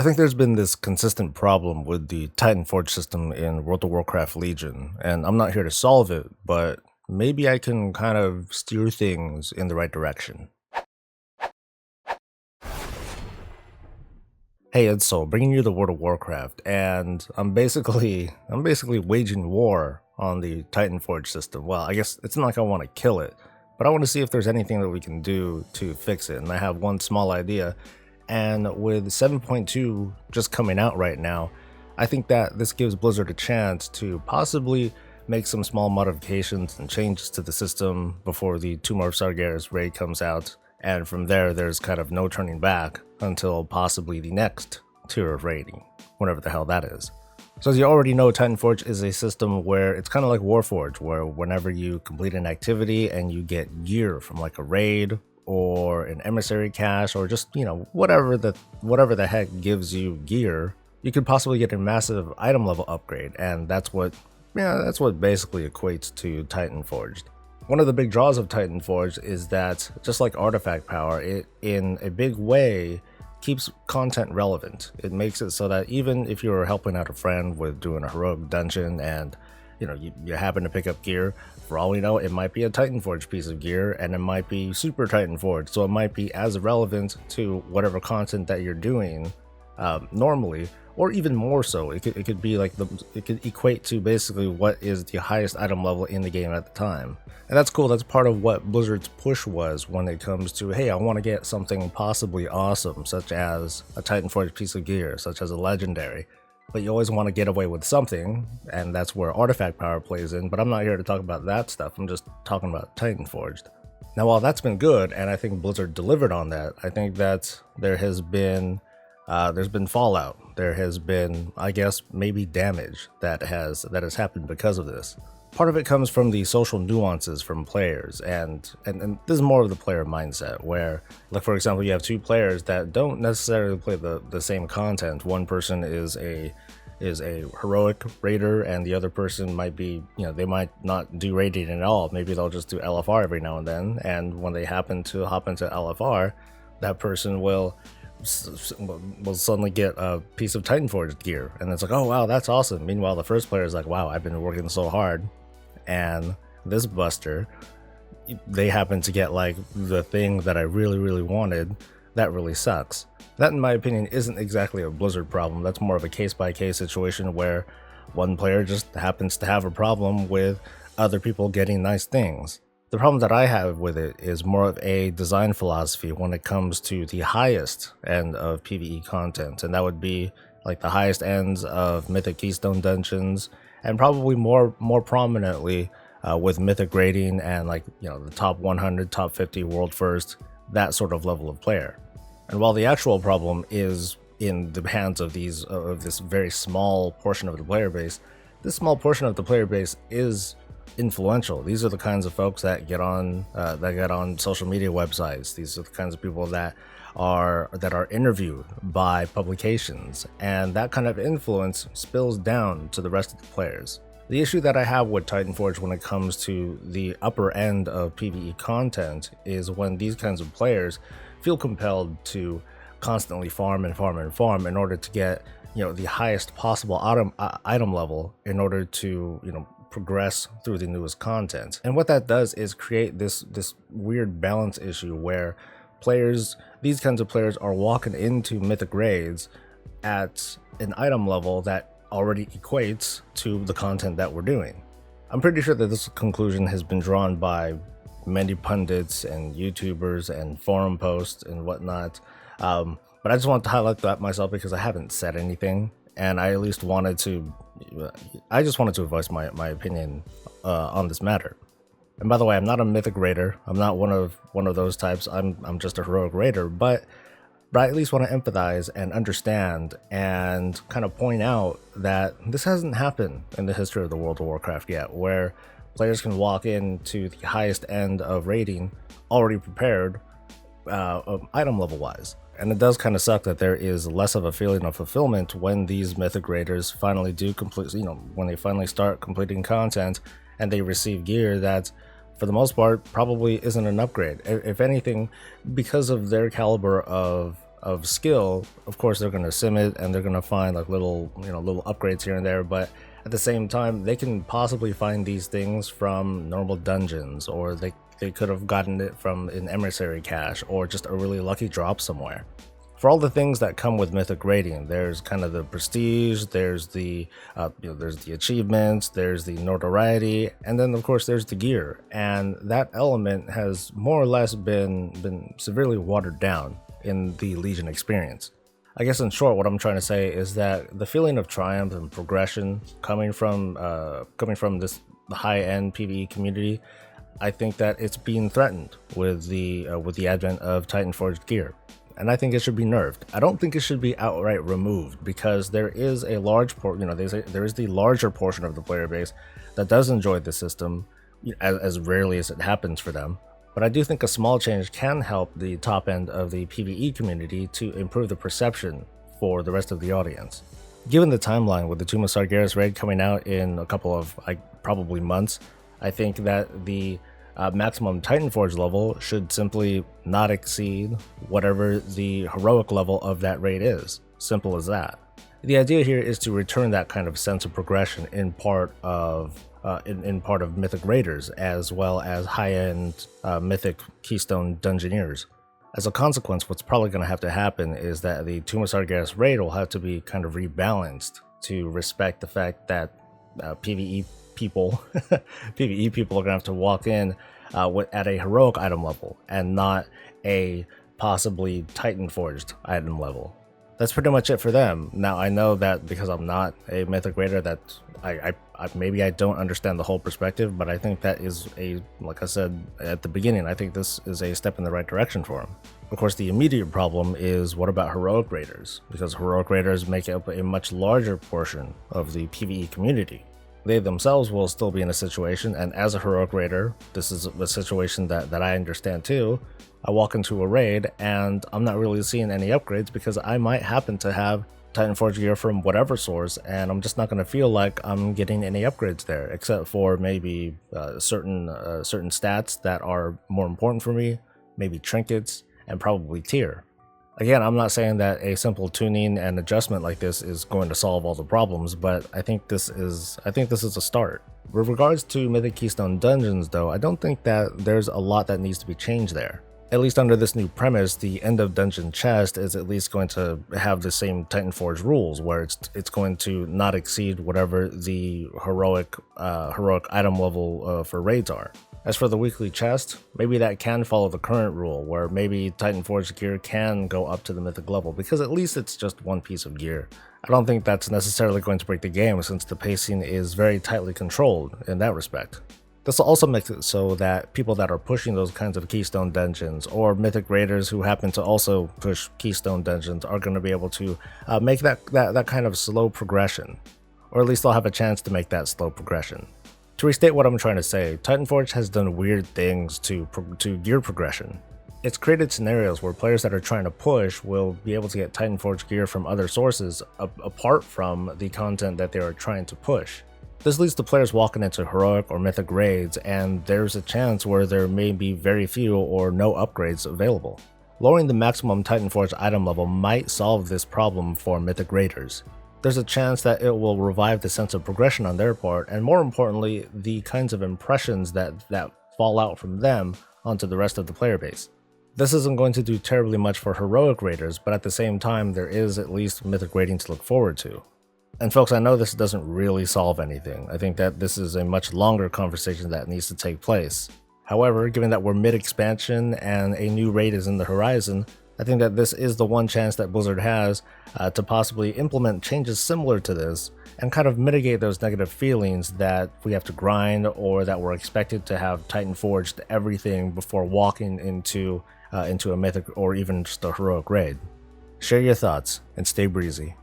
I think there's been this consistent problem with the Titanforge system in World of Warcraft Legion, and I'm not here to solve it, but maybe I can kind of steer things in the right direction. Hey, it's Soul, bringing you the World of Warcraft, and I'm basically waging war on the Titanforge system. Well, I guess it's not like I want to kill it, but I want to see if there's anything that we can do to fix it. And I have one small idea, and with 7.2 just coming out right now, I think that this gives Blizzard a chance to possibly make some small modifications and changes to the system before the Tomb of Sargeras raid comes out, and from there there's kind of no turning back until possibly the next tier of raiding, whatever the hell that is. So as you already know, Titanforge is a system where it's kind of like Warforged, where whenever you complete an activity and you get gear from like a raid or an emissary cache or just, whatever the heck gives you gear, you could possibly get a massive item level upgrade, and that's what basically equates to Titanforged. One of the big draws of Titanforged is that, just like artifact power, it in a big way keeps content relevant. It makes it so that even if you're helping out a friend with doing a heroic dungeon and you happen to pick up gear, for all we know, it might be a Titanforged piece of gear and it might be super Titanforged, so it might be as relevant to whatever content that you're doing normally, or even more so. It could be like it could equate to basically what is the highest item level in the game at the time. And that's cool. That's part of what Blizzard's push was when it comes to, hey, I want to get something possibly awesome, such as a Titanforged piece of gear, such as a legendary. But you always want to get away with something, and that's where artifact power plays in. But I'm not here to talk about that stuff. I'm just talking about Titanforged. Now, while that's been good, and I think Blizzard delivered on that, I think that there's been fallout. There has been, I guess, maybe damage that has happened because of this. Part of it comes from the social nuances from players, and this is more of the player mindset, where, like, for example, you have two players that don't necessarily play the same content. One person is a heroic raider, and the other person might be, they might not do raiding at all. Maybe they'll just do LFR every now and then, and when they happen to hop into LFR, that person will suddenly get a piece of Titanforged gear, and it's like, oh wow, that's awesome. Meanwhile, the first player is like, wow, I've been working so hard, and this buster, they happen to get like the thing that I really wanted. That really sucks. That, in my opinion, isn't exactly a Blizzard problem. That's more of a case-by-case situation where one player just happens to have a problem with other people getting nice things. The problem that I have with it is more of a design philosophy when it comes to the highest end of PvE content, and that would be like the highest ends of Mythic Keystone dungeons, and probably more prominently with Mythic raiding and the top 100, top 50 world first, that sort of level of player. And while the actual problem is in the hands of this very small portion of the player base, this small portion of the player base is influential. These are the kinds of folks that get on social media websites. These are the kinds of people that are interviewed by publications, and that kind of influence spills down to the rest of the players. The issue that I have with Titanforge when it comes to the upper end of PvE content is when these kinds of players feel compelled to constantly farm in order to get the highest possible item level in order to progress through the newest content. And what that does is create this weird balance issue where these kinds of players are walking into mythic raids at an item level that already equates to the content that we're doing. I'm pretty sure that this conclusion has been drawn by many pundits and YouTubers and forum posts and whatnot, but I just wanted to highlight that myself because I haven't said anything, and I just wanted to voice my opinion on this matter. And by the way, I'm not a mythic raider. I'm not one of those types. I'm just a heroic raider, but I at least want to empathize and understand and kind of point out that this hasn't happened in the history of the World of Warcraft yet, where players can walk into the highest end of raiding already prepared, item level wise. And it does kind of suck that there is less of a feeling of fulfillment when these mythic raiders finally do complete, when they finally start completing content and they receive gear that, for the most part, probably isn't an upgrade. If anything, because of their caliber of of skill, of course they're going to sim it and they're going to find like little upgrades here and there, but at the same time they can possibly find these things from normal dungeons, or they could have gotten it from an emissary cache or just a really lucky drop somewhere. For all the things that come with mythic rating, there's kind of the prestige, there's the there's the achievements, there's the notoriety, and then of course there's the gear. And that element has more or less been severely watered down in the Legion experience. I guess in short, what I'm trying to say is that the feeling of triumph and progression coming from this high-end PvE community, I think that it's being threatened with the advent of Titanforged gear. And I think it should be nerfed. I don't think it should be outright removed, because there is a large there is the larger portion of the player base that does enjoy the system, as rarely as it happens for them. But I do think a small change can help the top end of the PvE community to improve the perception for the rest of the audience. Given the timeline with the Tomb of Sargeras raid coming out in a couple of probably months, I think that the maximum Titanforge level should simply not exceed whatever the heroic level of that raid is. Simple as that. The idea here is to return that kind of sense of progression in part of mythic raiders, as well as high-end mythic keystone dungeoneers. As a consequence, what's probably going to have to happen is that the Tomb of Sargeras raid will have to be kind of rebalanced to respect the fact that PvE people PvE people are gonna have to walk in at a heroic item level and not a possibly Titanforged item level. That's pretty much it for them. Now I know that because I'm not a mythic raider that I maybe I don't understand the whole perspective, but I think that is like I said at the beginning, I think this is a step in the right direction for them. Of course, the immediate problem is, what about heroic raiders? Because heroic raiders make up a much larger portion of the PvE community. They themselves will still be in a situation, and as a heroic raider, this is a situation that I understand too. I walk into a raid and I'm not really seeing any upgrades because I might happen to have Titanforge gear from whatever source, and I'm just not going to feel like I'm getting any upgrades there, except for maybe certain stats that are more important for me, maybe trinkets, and probably tier. Again, I'm not saying that a simple tuning and adjustment like this is going to solve all the problems, but I think this is a start. With regards to Mythic Keystone Dungeons though, I don't think that there's a lot that needs to be changed there. At least under this new premise, the end of dungeon chest is at least going to have the same Titanforge rules, where it's going to not exceed whatever the heroic item level for raids are. As for the weekly chest, maybe that can follow the current rule, where maybe Titanforged gear can go up to the mythic level, because at least it's just one piece of gear. I don't think that's necessarily going to break the game, since the pacing is very tightly controlled in that respect. This will also make it so that people that are pushing those kinds of keystone dungeons, or mythic raiders who happen to also push keystone dungeons, are going to be able to make that kind of slow progression, or at least they'll have a chance to make that slow progression. To restate what I'm trying to say, Titanforge has done weird things to gear progression. It's created scenarios where players that are trying to push will be able to get Titanforge gear from other sources apart from the content that they are trying to push. This leads to players walking into heroic or mythic raids, and there's a chance where there may be very few or no upgrades available. Lowering the maximum Titanforge item level might solve this problem for mythic raiders. There's a chance that it will revive the sense of progression on their part, and more importantly, the kinds of impressions that fall out from them onto the rest of the player base. This isn't going to do terribly much for heroic raiders, but at the same time, there is at least mythic raiding to look forward to. And folks, I know this doesn't really solve anything. I think that this is a much longer conversation that needs to take place. However, given that we're mid-expansion and a new raid is in the horizon, I think that this is the one chance that Blizzard has to possibly implement changes similar to this and kind of mitigate those negative feelings that we have to grind, or that we're expected to have Titanforged everything before walking into a mythic or even just a heroic raid. Share your thoughts and stay breezy.